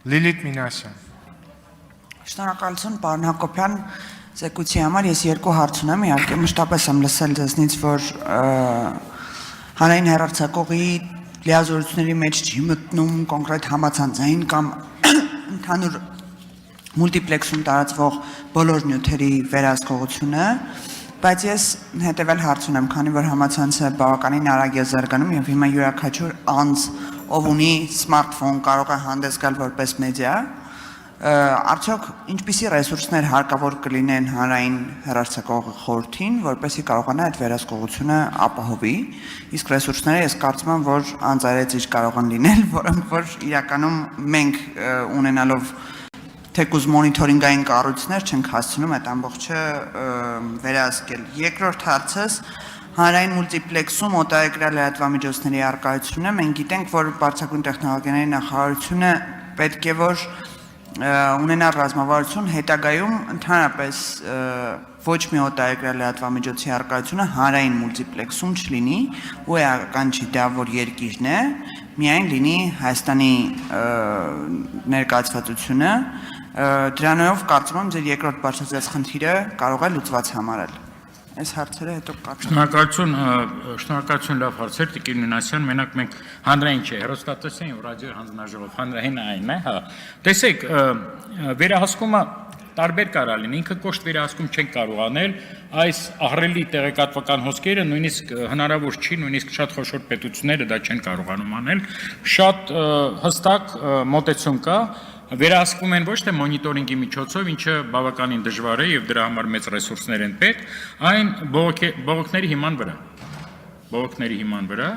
Լիլիթ Մինասյան։ Շնորհակալություն, պարոն Հակոբյան, զեկույցի համար ես երկու հարց ունեմ, իհարկե մշտապես եմ լսել ձեզնից, որ հանրային հեռարձակողի լիազորությունների մեջ չի մտնում կոնկրետ համացանցային կամ ընդհանուր մուլտիպլեքսում տարածվող բոլոր նյութերի վերահսկողությունը, բայց ես հետևել հարց ունեմ, քանի որ համացանցը բավականին արագ է զարգանում եւ հիմա յուրաքանչյուր անձ, ով ունի սմարթֆոն, կարող է հանդես գալ որպես մեդիա, արդյոք ինչպիսի ռեսուրսներ հարկավոր կլինեն հանրային հեռարձակողի խորհրդին, որպեսզի կարողանա այդ վերահսկողությունը ապահովի, իսկ ռեսուրսները ես կարծում եմ, որ անձարեծիչ կարող են լինել, որոնք որ իրականում մենք ունենալով թեկուզ մոնիթորինգային կառույցներ չենք հասցնում այդ ամբողջը վերահսկել։ Երկրորդ հարցս հանրային մուլտիպլեքսում օտարերկրյա լրատվամիջոցների առկայությունը, մենք գիտենք, որ բարձրագույն տեխնոլոգիաների նախարարությունը պետք է որ ունենալ ռազմավարություն հետագայում ընդհանրապես ոչ մի օտարերկրյա լրատվամիջոցի առկայությունը հանրային մուլտիպլեքսում չլինի, ու էական չի դա, որ երկիրն է, միայն լինի Հայաստանի ներկայացվածությունը, դրանով կարծում եմ ձեր երկրորդ բարձրացած խնդիրը կարող է լուծված համարել։ Այս հարցերը հետո Շնորհակալություն, լավ հարցեր, Տիկին Մինասյան, մենակ մենք հանրային չէ, հեռուստատեսային ու ռադիոյի հանձնաժողով հանրային այն է, հա։ Տեսեք, վերահսկումը տարբեր կարող լինի, ինքը կոշտ վերահսկում չենք կարող անել, այս ահռելի տեղեկատվական հոսքերը նույնիսկ հնարավոր չի, նույնիսկ շատ խոշոր պետությունները դա չեն կարողանում անել, շատ հստակ մոտեցում կա, վերահսկվում են ոչ թե մոնիտորինգի միջոցով, ինչը բավականին դժվար է եւ դրա համար մեծ ռեսուրսներ են պետք, այն բողոքների հիման վրա,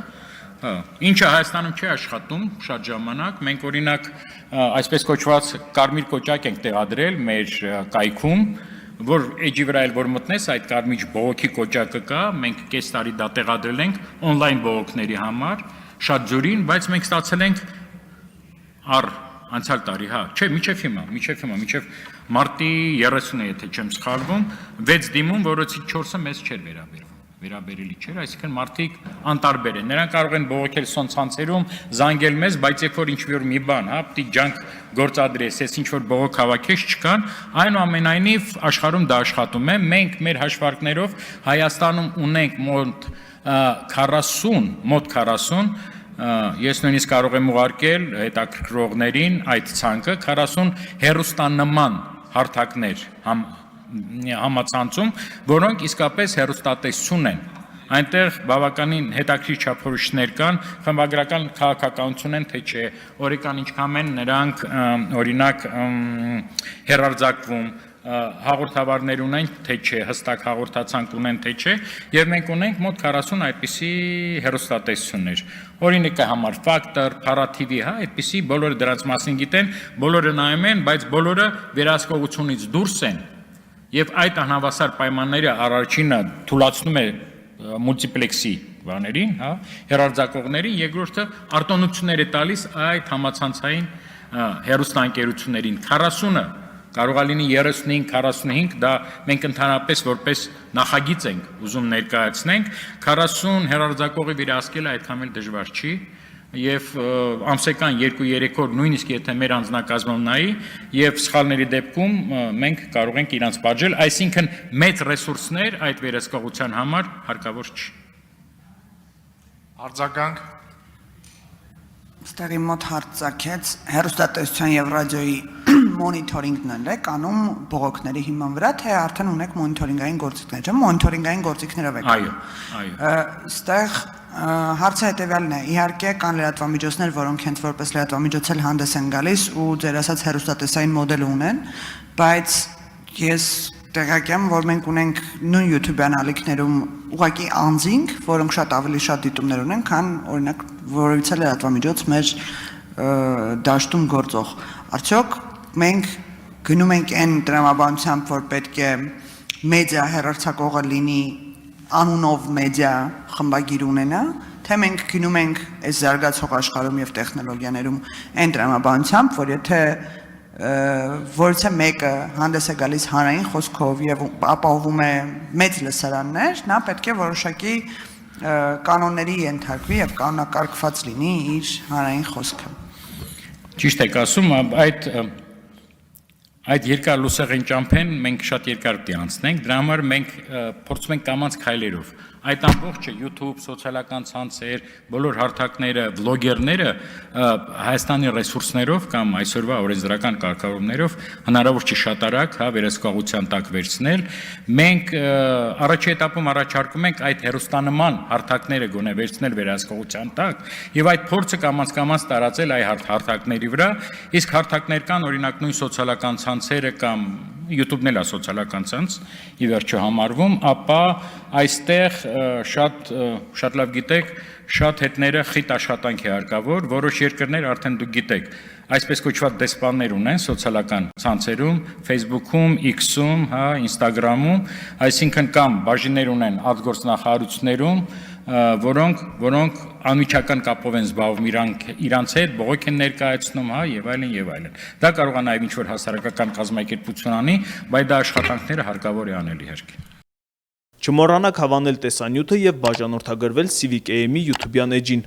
ինչը Հայաստանում չի աշխատում շատ ժամանակ, մենք օրինակ այսպես կոչված կարմիր կոճակ ենք տեղադրել մեր կայքում, որ էջի վրա էլ որ մտնես այդ կարմիր բողոքի կոճակը կա, մենք կես տարի դա տեղադրել ենք on-line բողոքների համար, շատ ձյուրին, բայց մենք ստացել ենք անցյալ տարի, հա, չէ, մինչև մարտի 30-ը, եթե չեմ սխալվում, 6 դիմում, որոցից 4-ը մեզ չէր վերաբերելի չէր, այսինքն մարդիկ անտարբեր են, նրանք կարող են բողոքել սոցցանցերում, զանգել մեզ, բայց երբ որ ինչ-որ մի բան, հա, պիտի ջանք գործադրես, ես ինչ-որ բողոք հավաքես չկան, այնուամենայնիվ աշխարհում դա աշխատում է, մենք մեր հաշվարկներով Հայաստանում ունենք մոտ 40 ես նույնիսկ կարող եմ ուղարկել հետաքրքրողներին այդ ցանկը 40 հեռուստանման հարթակներ համացանցում, որոնք իսկապես հեռուստատեսություն են։ Այնտեղ բավականին հետաքրքիր չափորոշիչներ կան, խմբագրական քաղաքականություն են, թե չէ, օրինակ ինչքան են նրանք օրինակ հեռարձակվում, հաղորդավարներ ունեն, թե չէ, հստակ հաղորդացանկ ունեն, թե չէ, եւ մենք ունենք մոտ 40 այդպիսի հեռուստատեսություններ։ Օրինակի համար Factor, Para-TV, հա, այդպիսի բոլորը դրանց մասին գիտեն, բոլորը նայում են, բայց բոլորը վերահսկողությունից դուրս են, եւ այդ անհավասար պայմանները առաջինը թույլատնում է մուլտիպլեքսի բաներին, հա, հեռարձակողներին, երկրորդը արտոնություններ է տալիս այդ համացանցային հեռուստաընկերություններին 40-ը կարող է լինի 35-45, դա մենք ընդհանրապես որպես նախագիծ ենք ուզում ներկայացնենք, 40 հեռարձակողի վերահսկելը այդքան էլ դժվար չի, եւ ամսական 2-3 օր նույնիսկ եթե մեր անձնակազմը նայի եւ սխալների դեպքում մենք կարող ենք իրանց բաժել, այսինքն մեծ ռեսուրսներ այդ վերահսկողության համար հարկավոր չի։ Արձագանք Ստեղի մոտ հարց ծագեց հեռուստատեսության եւ ռադիոյի մոնիթորինգն է կանում բողոքների հիման վրա, թե արդեն ունեք մոնիթորինգային գործիքներ, չէ՞, մոնիթորինգային գործիքներով եք։ Այո։ Ստեղ հարցը հետեւյալն է, իհարկե կան լրատվամիջոցներ, որոնք հենց որպես լրատվամիջոց էլ հանդես են գալիս ու ձեր ասած հեռուստատեսային մոդել ունեն, բայց ես տեղյակ եմ, որ մենք ունենք նույն YouTube-յան ալիքներում ուղղակի անձինք, որոնք շատ ավելի շատ դիտումներ ունեն, քան օրինակ որևիցե լրատվամիջոց մեր դաշտում գործող։ Արդյոք մենք գնում ենք այն տրամաբանությամբ, որ պետք է մեդիա հեռարձակողը լինի անունով մեդիա խմբագիր ունենա, թե մենք գնում ենք այս զարգացող աշխարհում եւ տեխնոլոգիաներում այն տրամաբանությամբ, որ եթե որից մեկը հանդես է գալիս հանրային խոսքով եւ ապահովում է մեծ լսարաններ, նա պետք է որոշակի կանոնների ենթարկվի եւ կանոնակարգված լինի իր հանրային խոսքը։ Ճիշտ եք ասում, այդ երկար լուսեղեն ճամփեն մենք շատ երկար պիտի անցնենք, դրա համար մենք փորձում ենք կամած քայլերով այդ ամբողջը YouTube, սոցիալական ցանցեր, բոլոր հարթակները, վլոգերները Հայաստանի ռեսուրսներով կամ այսօրվա օրենսդրական կարգավորումներով հնարավոր չի շատ արագ, վերահսկողության տակ վերցնել։ Մենք առաջի этаպում առաջարկում ենք այդ հերոստանման հարթակները գոնե վերցնել վերահսկողության տակ եւ այդ փորձը կամաց տարածել այ հարթակների վրա, իսկ հարթակներ կան, օրինակ նույն սոցիալական ցանցերը կամ YouTube-ն էլ է սոցիալական ցանց, ի վերջո համարվում, ապա այստեղ շատ լավ գիտեք, շատ հետները խիտ աշխատանք է հարկավոր, որոշ երկրներ արդեն դուք գիտեք, այսպես կոչված դեսպաններ ունեն սոցիալական ցանցերում, Facebook-ում, X-ում, Instagram-ում, այսինքն կամ բաժիններ ունեն արտգործնախարարություններում, որոնք անմիջական կապով են զբաղվում իրանց հետ, բողոք են ներկայացնում, եւ այլն։ Դա կարող է նաեւ ինչ-որ հասարակական կազմակերպություն անի, բայց դա աշխատանքները հարկավոր է անել իհարկե։ Չմոռանաք հավանել տեսանյութը եւ բաժանորդագրվել Civic AM-ի YouTube-յան էջին։